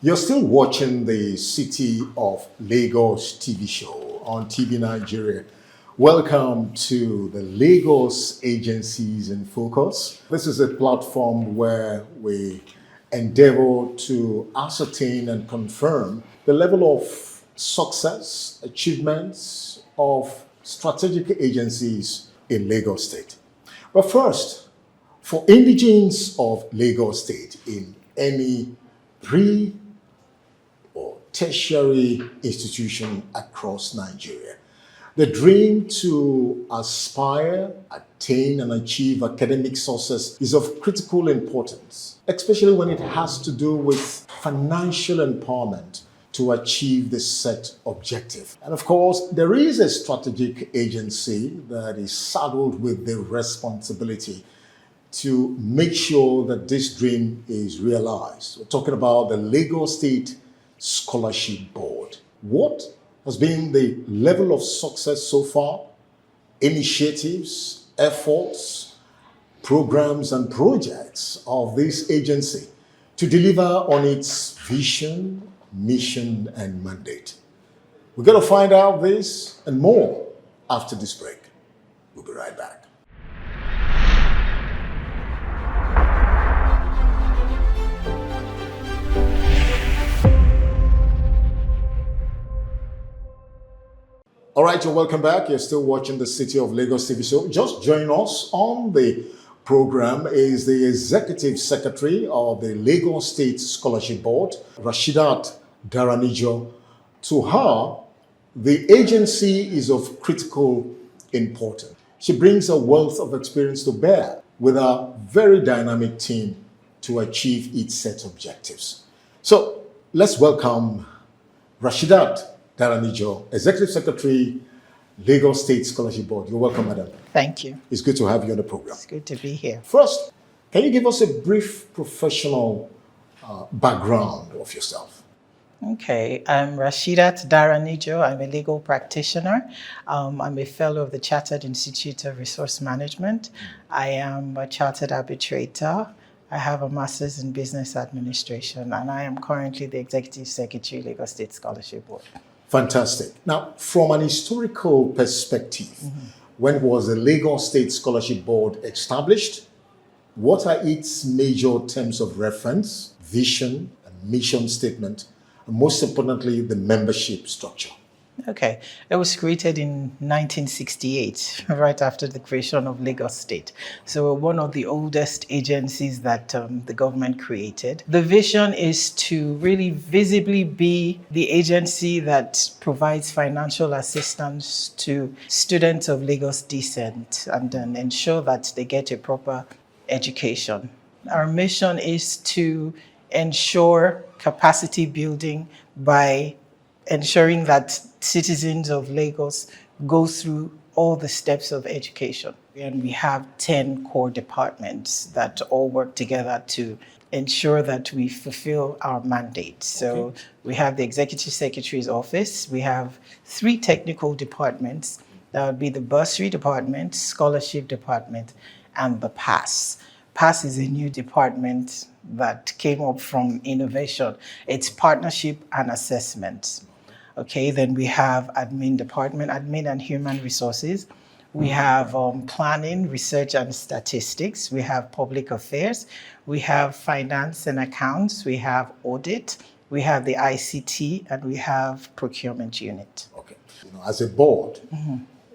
You're still watching the City of Lagos TV show on TV Nigeria. Welcome to the Lagos Agencies in Focus. This is a platform where we endeavor to ascertain and confirm the level of success, achievements of strategic agencies in Lagos State. But first, for indigents of Lagos State in any pre or tertiary institution across Nigeria, the dream to aspire, attain, and achieve academic success is of critical importance, especially when it has to do with financial empowerment to achieve the set objective. And of course, there is a strategic agency that is saddled with the responsibility to make sure that this dream is realized. We're talking about the Lagos State Scholarship Board. What has been the level of success so far? Initiatives, efforts, programs, and projects of this agency to deliver on its vision, mission, and mandate. We're going to find out this and more after this break. We'll be right back. All right, you're welcome back. You're still watching the City of Lagos TV show. Just join us on the program is the Executive Secretary of the Lagos State Scholarship Board, Rashedat Daranijo. To her, the agency is of critical importance. She brings a wealth of experience to bear with a very dynamic team to achieve its set objectives. So let's welcome Rashedat Daranijo, Executive Secretary, Lagos State Scholarship Board. You're welcome, madam. Thank you. It's good to have you on the program. It's good to be here. First, can you give us a brief professional background of yourself? Okay, I'm Rashedat Daranijo. I'm a legal practitioner. I'm a fellow of the Chartered Institute of Resource Management. I am a chartered arbitrator. I have a master's in business administration, and I am currently the Executive Secretary, Lagos State Scholarship Board. Fantastic. Now, from an historical perspective, when was the Lagos State Scholarship Board established? What are its major terms of reference, vision, and mission statement, and most importantly, the membership structure? Okay, it was created in 1968, right after the creation of Lagos State. So one of the oldest agencies that the government created. The vision is to really visibly be the agency that provides financial assistance to students of Lagos descent and then ensure that they get a proper education. Our mission is to ensure capacity building by ensuring that citizens of Lagos go through all the steps of education. And we have 10 core departments that all work together to ensure that we fulfill our mandate. So we have the Executive Secretary's office. We have 3 technical departments. That would be the bursary department, scholarship department, and the PASS. PASS is a new department that came up from innovation. It's partnership and assessment. Okay, then we have admin department, admin and human resources. We have planning, research and statistics. We have public affairs. We have finance and accounts. We have audit. We have the ICT and we have procurement unit. Okay. As a board,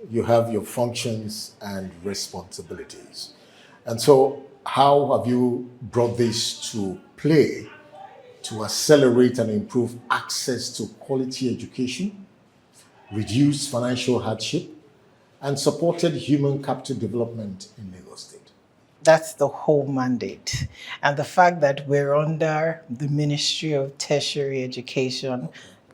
you have your functions and responsibilities. And so how have you brought this to play to accelerate and improve access to quality education, reduce financial hardship, and supported human capital development in Lagos State? That's the whole mandate. And the fact that we're under the Ministry of Tertiary Education,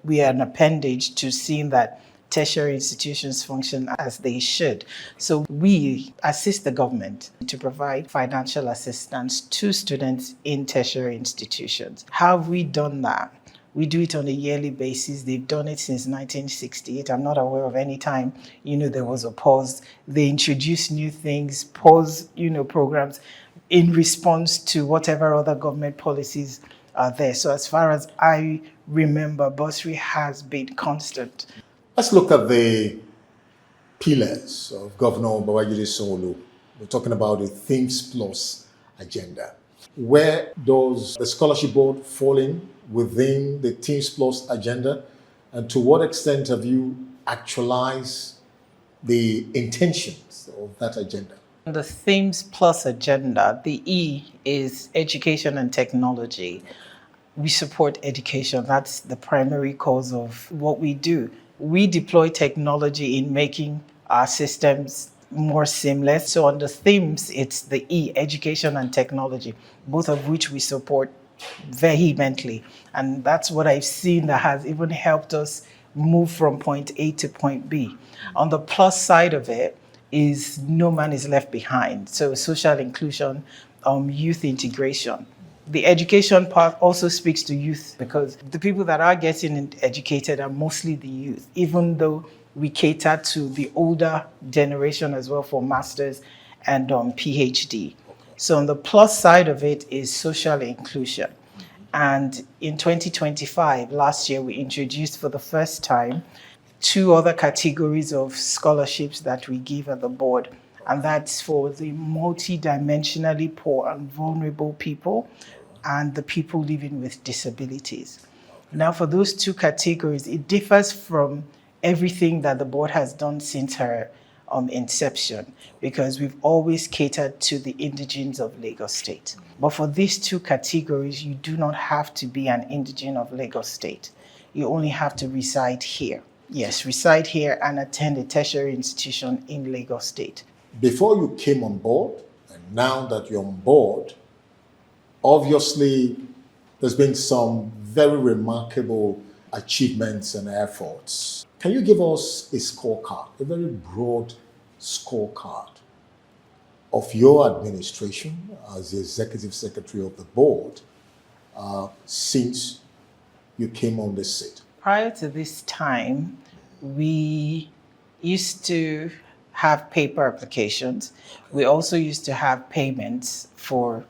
we are an appendage to seeing that tertiary institutions function as they should. So we assist the government to provide financial assistance to students in tertiary institutions. How have we done that? We do it on a yearly basis. They've done it since 1968. I'm not aware of any time, there was a pause. They introduce new things, pause, programs in response to whatever other government policies are there. So as far as I remember, bursary has been constant. Let's look at the pillars of Governor Babajide Sanwo-Olu. We're talking about the Themes Plus agenda. Where does the scholarship board fall in within the Themes Plus agenda? And to what extent have you actualized the intentions of that agenda? The Themes Plus agenda, the E is education and technology. We support education. That's the primary cause of what we do. We deploy technology in making our systems more seamless. So on the themes, it's the E, education and technology, both of which we support vehemently. And that's what I've seen that has even helped us move from point A to point B. On the plus side of it is no man is left behind. So social inclusion, youth integration. The education part also speaks to youth because the people that are getting educated are mostly the youth, even though we cater to the older generation as well for masters and PhD. So on the plus side of it is social inclusion. And in 2025, last year, we introduced for the first time two other categories of scholarships that we give at the board. And that's for the multidimensionally poor and vulnerable people and the people living with disabilities. Now, for those two categories, it differs from everything that the board has done since her inception, because we've always catered to the indigenes of Lagos State. But for these two categories, you do not have to be an indigene of Lagos State. You only have to reside here. Yes, reside here and attend a tertiary institution in Lagos State. Before you came on board, and now that you're on board, obviously there's been some very remarkable achievements and efforts. Can you give us a scorecard, a very broad scorecard of your administration as the executive secretary of the board since you came on the seat? Prior to this time, we used to have paper applications. We also used to have payments for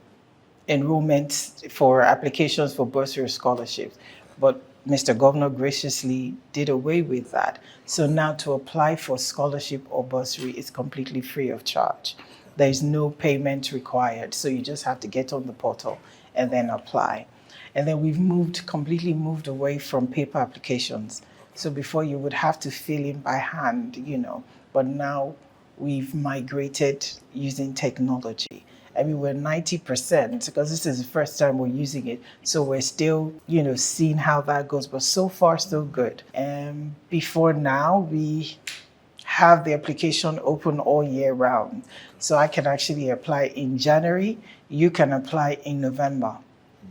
enrollment for applications for bursary scholarships. But Mr. Governor graciously did away with that. So now to apply for scholarship or bursary is completely free of charge. There is no payment required. So you just have to get on the portal and then apply. And then we've completely moved away from paper applications. So before you would have to fill in by hand, but now we've migrated using technology. I mean, we're 90% because this is the first time we're using it. So we're still, seeing how that goes, but so far, so good. And before now, we have the application open all year round. So I can actually apply in January. You can apply in November.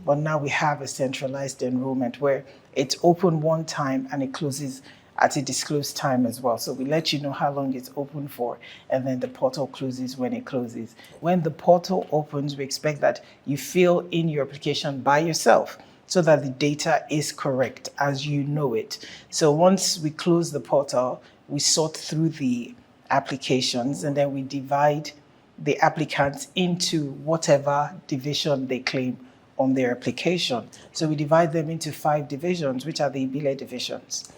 But now we have a centralized enrollment where it's open one time and it closes at a disclosed time as well. So we let you know how long it's open for, and then the portal closes when it closes. When the portal opens, we expect that you fill in your application by yourself so that the data is correct as you know it. So once we close the portal, we sort through the applications and then we divide the applicants into whatever division they claim on their application. So we divide them into 5 divisions, which are the Ibile divisions.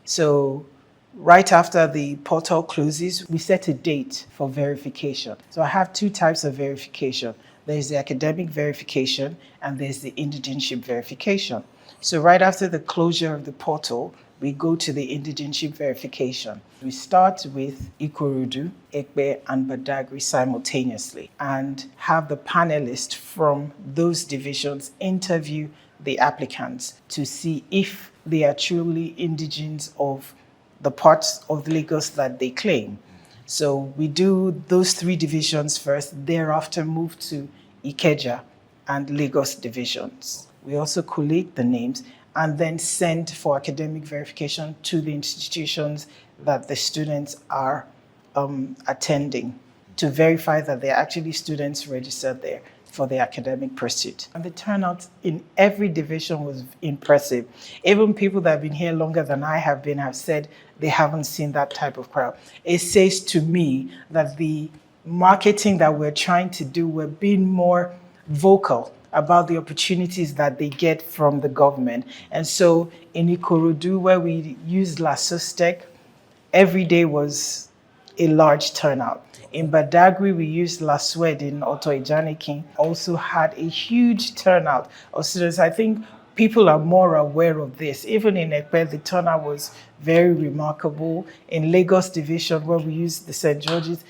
So right after the portal closes, we set a date for verification. So I have 2 types of verification. There's the academic verification and there's the indigenship verification. So right after the closure of the portal, we go to the indigenship verification. We start with Ikorodu, Ekpe, and Badagry simultaneously and have the panelists from those divisions interview the applicants to see if they are truly indigenes of the parts of Lagos that they claim. So we do those 3 divisions first, thereafter move to Ikeja and Lagos divisions. We also collate the names and then send for academic verification to the institutions that the students are attending to verify that they're actually students registered there for the academic pursuit. And the turnout in every division was impressive. Even people that have been here longer than I have been have said they haven't seen that type of crowd. It says to me that the marketing that we're trying to do, we're being more vocal about the opportunities that they get from the government. And so in Ikorodu, where we used Lasostec, every day was a large turnout. In Badagry, we used Laswed in Otoijanikin, also had a huge turnout of students. I think people are more aware of this. Even in Ekpe, the turnout was very remarkable. In Lagos Division, where we used the St. George's,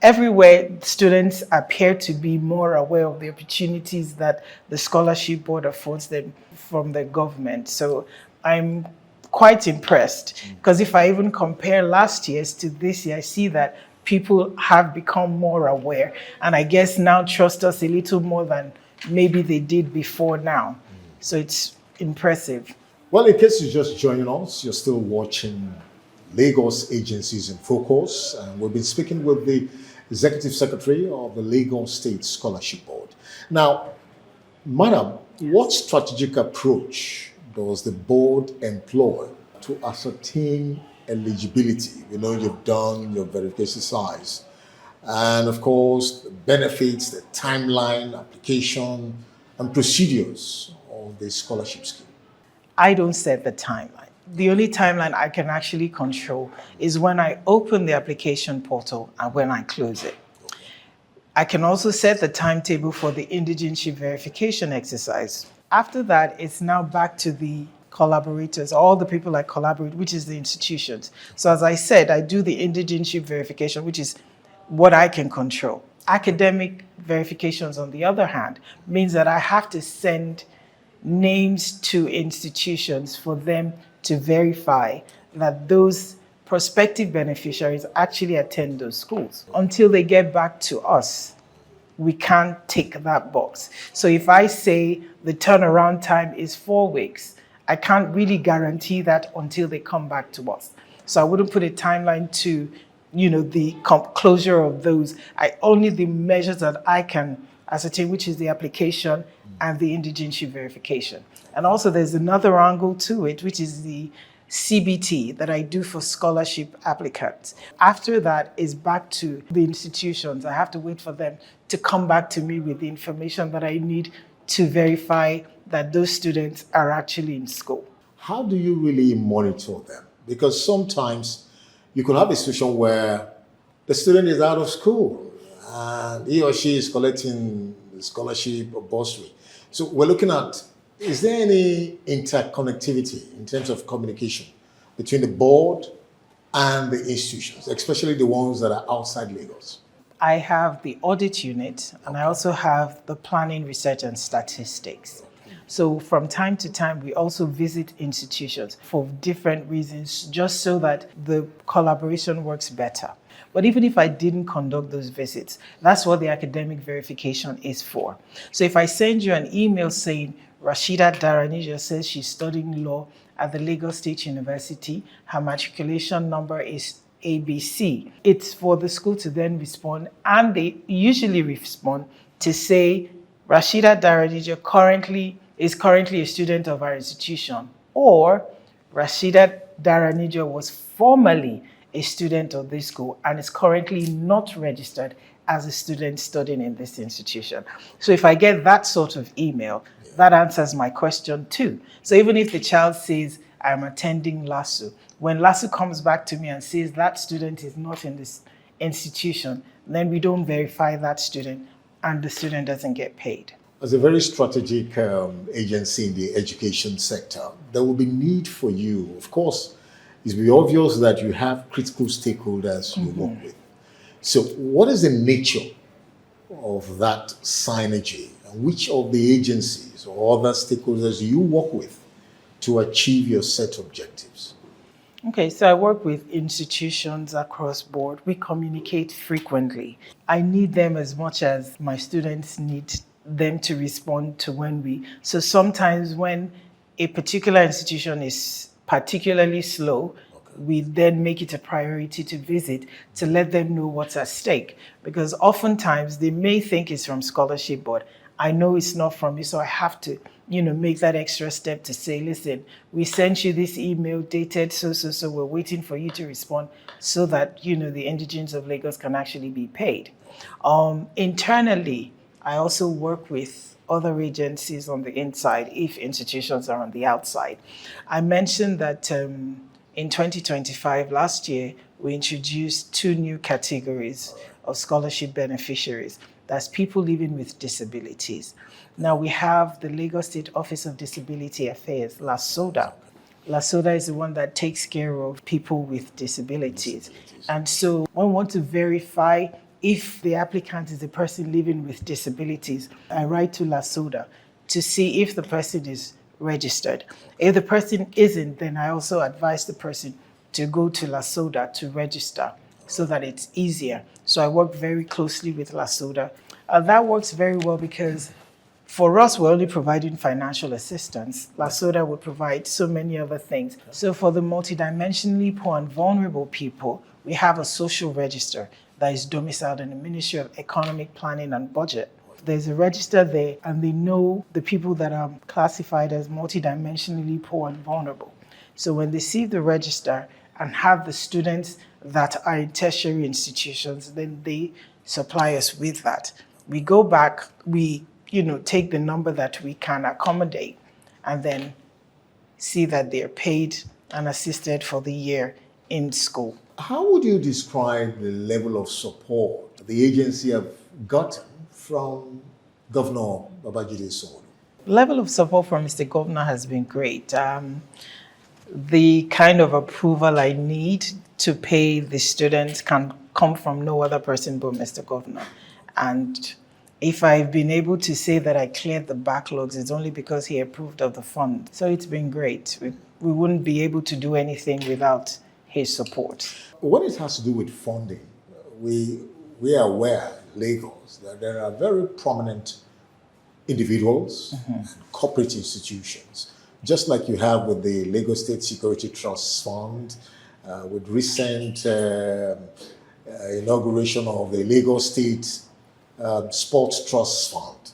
everywhere students appear to be more aware of the opportunities that the scholarship board affords them from the government. So I'm quite impressed, because if I even compare last year's to this year, I see that people have become more aware, and I guess now trust us a little more than maybe they did before now. So it's impressive. Well, in case you're just joining us, you're still watching Lagos Agencies in Focus, and we've been speaking with the Executive Secretary of the Lagos State Scholarship Board. Now, Madam, what strategic approach does the board employ to ascertain eligibility? We know you've done your verification size, and of course, the benefits, the timeline, application, and procedures of the scholarship scheme. I don't set the timeline. The only timeline I can actually control is when I open the application portal and when I close it. I can also set the timetable for the indigenship verification exercise. After that, it's now back to the collaborators, all the people I collaborate, which is the institutions. So as I said, I do the indigenship verification, which is what I can control. Academic verifications, on the other hand, means that I have to send names to institutions for them to verify that those prospective beneficiaries actually attend those schools. Until they get back to us, we can't tick that box. So if I say the turnaround time is 4 weeks, I can't really guarantee that until they come back to us. So I wouldn't put a timeline to, the closure of those. Only the measures that I can ascertain, which is the application and the indigenship verification. And also there's another angle to it, which is the CBT that I do for scholarship applicants. After that is back to the institutions. I have to wait for them to come back to me with the information that I need to verify that those students are actually in school. How do you really monitor them? Because sometimes you could have a situation where the student is out of school and he or she is collecting the scholarship or bursary. So we're looking at, is there any interconnectivity in terms of communication between the board and the institutions, especially the ones that are outside Lagos? I have the audit unit, and I also have the planning, research, and statistics. So from time to time, we also visit institutions for different reasons, just so that the collaboration works better. But even if I didn't conduct those visits, that's what the academic verification is for. So if I send you an email saying, Rashedat Daranijo says she's studying law at the Lagos State University, her matriculation number is ABC. It's for the school to then respond, and they usually respond to say, Rashedat Daranijo is currently a student of our institution, or Rashedat Daranijo was formerly a student of this school and is currently not registered as a student studying in this institution. So if I get that sort of email, that answers my question too. So even if the child says, I'm attending LASU, when LASU comes back to me and says that student is not in this institution, then we don't verify that student and the student doesn't get paid. As a very strategic agency in the education sector, there will be need for you. Of course, it's be obvious that you have critical stakeholders you work with. So what is the nature of that synergy? And which of the agencies or other stakeholders do you work with to achieve your set objectives? Okay, so I work with institutions across board. We communicate frequently. I need them as much as my students need them to respond to so sometimes when a particular institution is particularly slow, we then make it a priority to visit to let them know what's at stake. Because oftentimes they may think it's from scholarship board. I know it's not from you, so I have to, make that extra step to say, listen, we sent you this email dated so, we're waiting for you to respond so that, the indigents of Lagos can actually be paid. Internally, I also work with other agencies on the inside if institutions are on the outside. I mentioned that in 2025, last year, we introduced 2 new categories of scholarship beneficiaries. That's people living with disabilities. Now we have the Lagos State Office of Disability Affairs, LASODA. LASODA is the one that takes care of people with disabilities. And so when we want to verify if the applicant is a person living with disabilities, I write to LASODA to see if the person is registered. If the person isn't, then I also advise the person to go to LASODA to register so that it's easier. So I work very closely with LASODA. That works very well because for us, we're only providing financial assistance. LASODA would provide so many other things. So for the multidimensionally poor and vulnerable people, we have a social register that is domiciled in the Ministry of Economic Planning and Budget. There's a register there, and they know the people that are classified as multidimensionally poor and vulnerable. So when they see the register and have the students that are in tertiary institutions, then they supply us with that. We go back, we take the number that we can accommodate, and then see that they're paid and assisted for the year in school. How would you describe the level of support the agency have gotten from Governor Babajide Sanwo-Olu? Level of support from Mr. Governor has been great. The kind of approval I need to pay the students can come from no other person but Mr. Governor. And if I've been able to say that I cleared the backlogs, it's only because he approved of the fund. So it's been great. We wouldn't be able to do anything without his support. When it has to do with funding, we are aware, Lagos, that there are very prominent individuals and corporate institutions, just like you have with the Lagos State Security Trust Fund, with recent inauguration of the Lagos State Sports Trust Fund.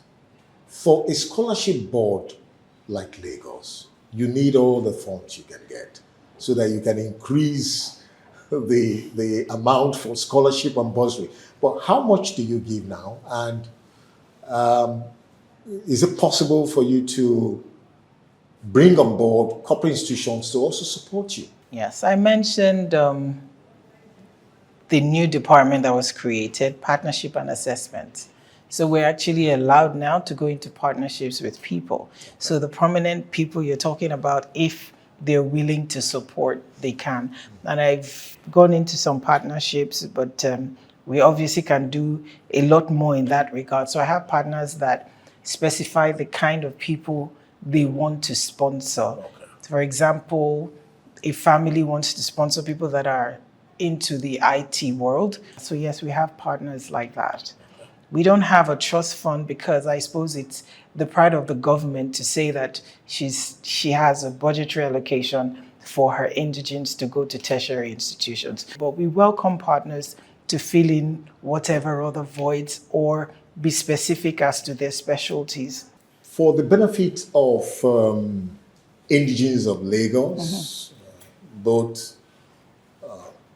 For a scholarship board like Lagos, you need all the funds you can get so that you can increase the amount for scholarship and bursary. But how much do you give now? And is it possible for you to bring on board corporate institutions to also support you? Yes, I mentioned the new department that was created, partnership and assessment. So we're actually allowed now to go into partnerships with people. So the prominent people you're talking about, if they're willing to support, they can. And I've gone into some partnerships, but we obviously can do a lot more in that regard. So I have partners that specify the kind of people they want to sponsor. Okay. For example, a family wants to sponsor people that are into the IT world. So yes, we have partners like that. We don't have a trust fund because I suppose it's the pride of the government to say that she has a budgetary allocation for her indigents to go to tertiary institutions. But we welcome partners to fill in whatever other voids or be specific as to their specialties. For the benefit of indigents of Lagos, both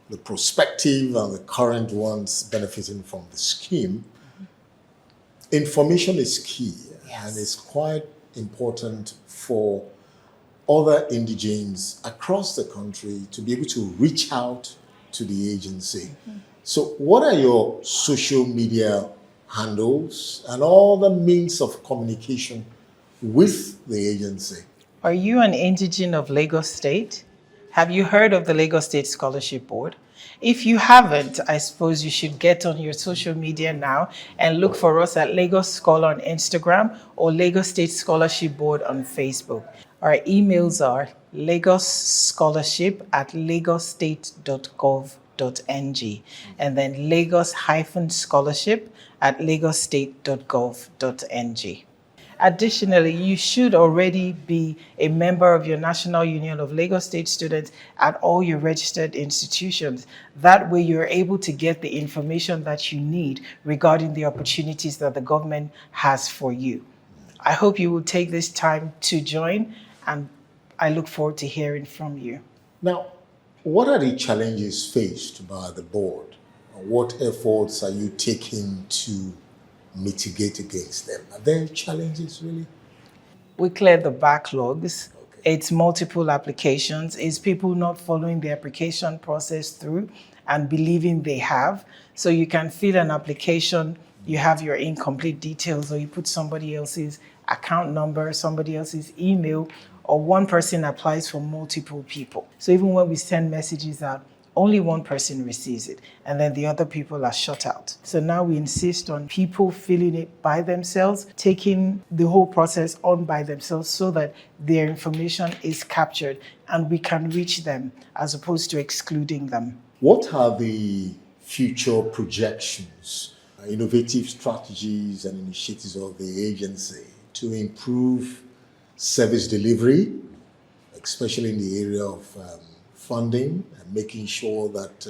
the prospective and the current ones benefiting from the scheme, information is key. Yes. And it's quite important for other indigents across the country to be able to reach out to the agency. So what are your social media handles and all the means of communication with the agency? Are you an indigent of Lagos State? Have you heard of the Lagos State Scholarship Board? If you haven't, I suppose you should get on your social media now and look for us at Lagos Scholar on Instagram or Lagos State Scholarship Board on Facebook. Our emails are lagosscholarship@lagosstate.gov.ng and then Lagos-scholarship@lagosstate.gov.ng. Additionally, you should already be a member of your National Union of Lagos State Students at all your registered institutions. That way, you're able to get the information that you need regarding the opportunities that the government has for you. I hope you will take this time to join, and I look forward to hearing from you. Now, what are the challenges faced by the board? What efforts are you taking to mitigate against them? Are there challenges really? We cleared the backlogs. Okay. It's multiple applications. It's people not following the application process through and believing they have. So you can fill an application, you have your incomplete details, or you put somebody else's account number, somebody else's email, or one person applies for multiple people. So even when we send messages out, only one person receives it, and then the other people are shut out. So now we insist on people filling it by themselves, taking the whole process on by themselves so that their information is captured and we can reach them as opposed to excluding them. What are the future projections, innovative strategies and initiatives of the agency to improve service delivery, especially in the area of funding and making sure that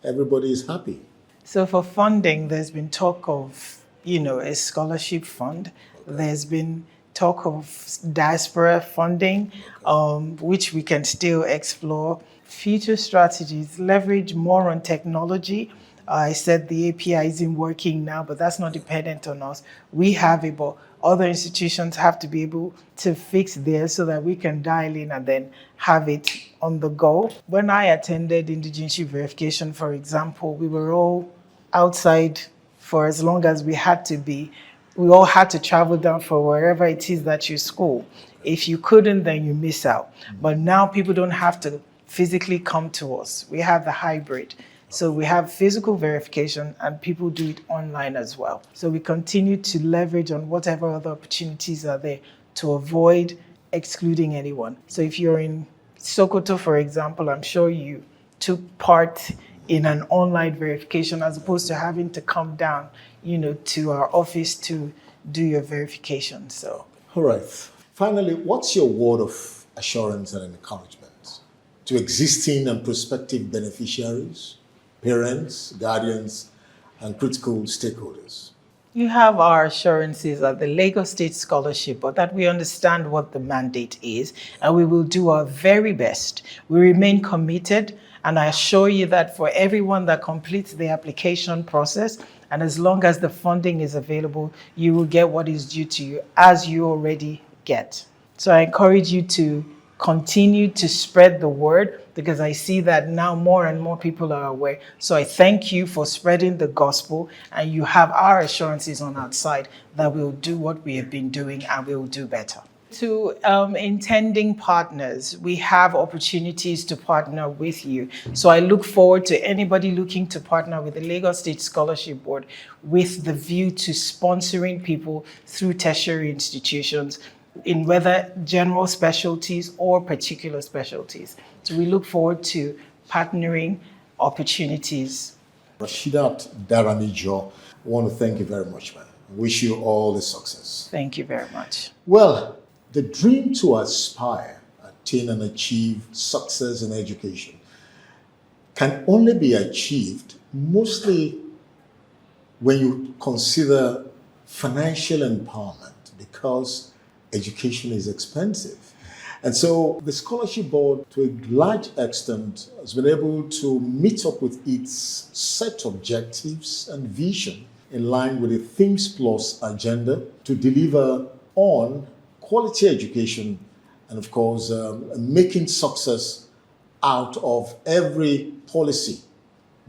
everybody is happy? So for funding, there's been talk of, a scholarship fund. There's been talk of diaspora funding, which we can still explore. Future strategies leverage more on technology. I said the API isn't working now, but that's not dependent on us. We have it, but other institutions have to be able to fix theirs so that we can dial in and then have it on the go. When I attended indigeneity verification, for example, we were all outside for as long as we had to be. We all had to travel down for wherever it is that you school. If you couldn't, then you miss out. But now people don't have to physically come to us. We have the hybrid. So we have physical verification and people do it online as well. So we continue to leverage on whatever other opportunities are there to avoid excluding anyone. So if you're in Sokoto, for example, I'm sure you took part in an online verification as opposed to having to come down, to our office to do your verification. So, all right. Finally, what's your word of assurance and encouragement to existing and prospective beneficiaries, parents, guardians, and critical stakeholders? You have our assurances at the Lagos State Scholarship, but that we understand what the mandate is, and we will do our very best. We remain committed, and I assure you that for everyone that completes the application process, and as long as the funding is available, you will get what is due to you, as you already get. So I encourage you to continue to spread the word, because I see that now more and more people are aware. So I thank you for spreading the gospel, and you have our assurances on our side that we'll do what we have been doing and we'll do better. To intending partners, we have opportunities to partner with you. So I look forward to anybody looking to partner with the Lagos State Scholarship Board with the view to sponsoring people through tertiary institutions in whether general specialties or particular specialties. So we look forward to partnering opportunities. Rashedat Daranijo, I want to thank you very much, man. I wish you all the success. Thank you very much. Well, the dream to aspire, attain and achieve success in education can only be achieved mostly when you consider financial empowerment, because education is expensive. And so the Scholarship Board, to a large extent, has been able to meet up with its set objectives and vision in line with the Themes Plus agenda to deliver on quality education and, of course, making success out of every policy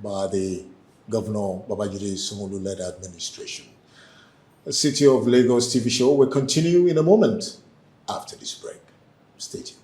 by the Governor Babajide Sanwo-Olu-led administration. The City of Lagos TV show will continue in a moment after this break. Stay tuned.